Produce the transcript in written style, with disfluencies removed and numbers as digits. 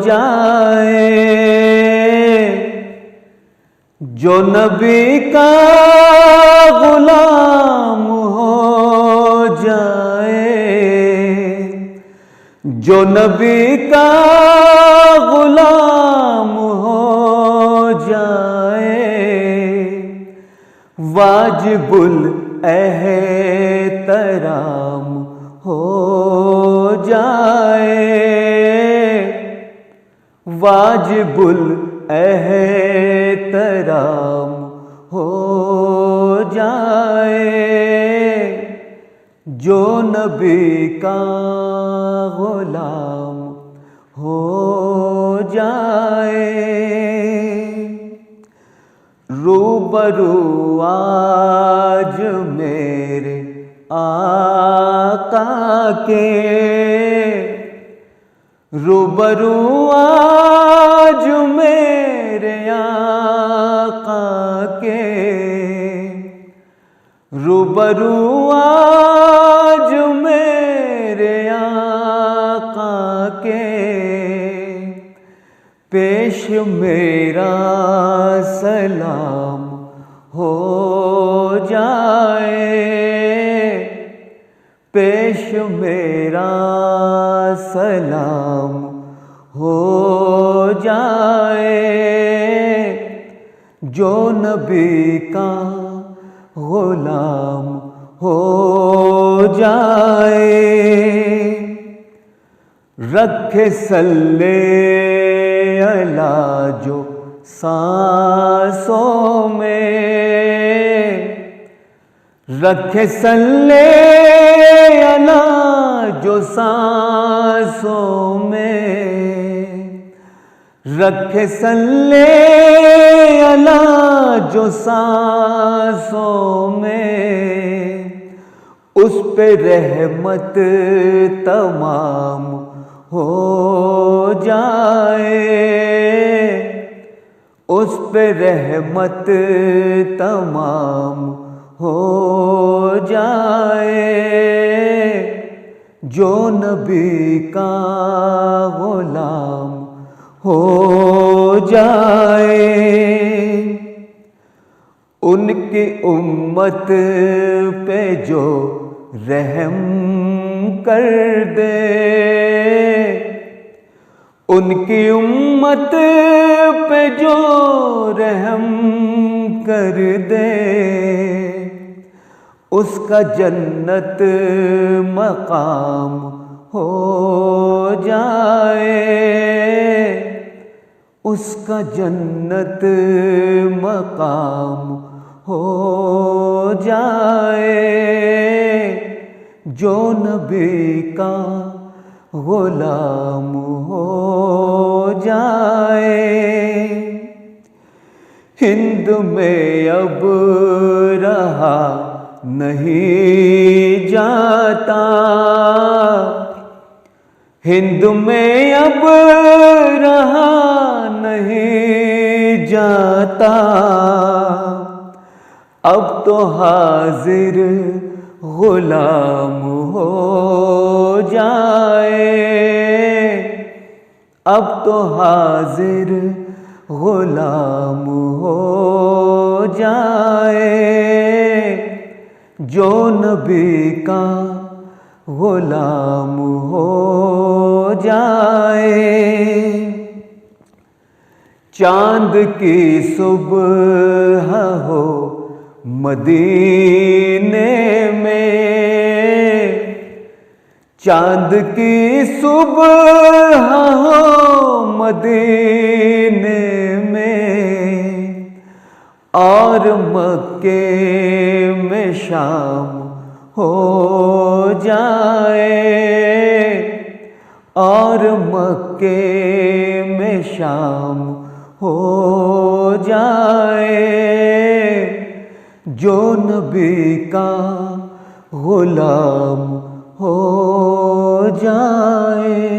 جائے، جو نبی کا غلام ہو جائے، جو نبی کا غلام ہو جائے، واجب الاحترام ہو جائے، واجب الاحترام ہو جائے، جو نبی کا غلام ہو جائے۔ روبرو آج میرے آقا کے، روبرو آج میرے آقا کے، روبرو آج میرے آقا کے، پیش میرا سلام ہو جائے، پیش میرا سلام ہو جائے، جو نبی کا غلام ہو جائے۔ رکھے صلی اللہ جو سانسوں میں، رکھے صلی اللہ جو سانسوں میں، رکھے صلی اللہ جو سانسوں میں، اس پہ رحمت تمام ہو جائے، اس پہ رحمت تمام ہو جائے، جو نبی کا غلام ہو جائے۔ ان کی امت پہ جو رحم کر دے، ان کی امت پہ جو رحم کر دے، اس کا جنت مقام ہو جائے، اس کا جنت مقام ہو جائے، جو نبی کا غلام ہو جائے۔ ہند میں اب رہا نہیں جاتا، ہند میں اب رہا نہیں جاتا، اب تو حاضر غلام ہو جائے، اب تو حاضر غلام ہو جائے، جو نبی کا غلام ہو جائے۔ چاند کی صبح ہو مدینے میں، چاند کی صبح ہو مدینے میں، اور مکے میں شام ہو جائے، اور مکے میں شام ہو جائے، جو نبی کا غلام ہو جائے۔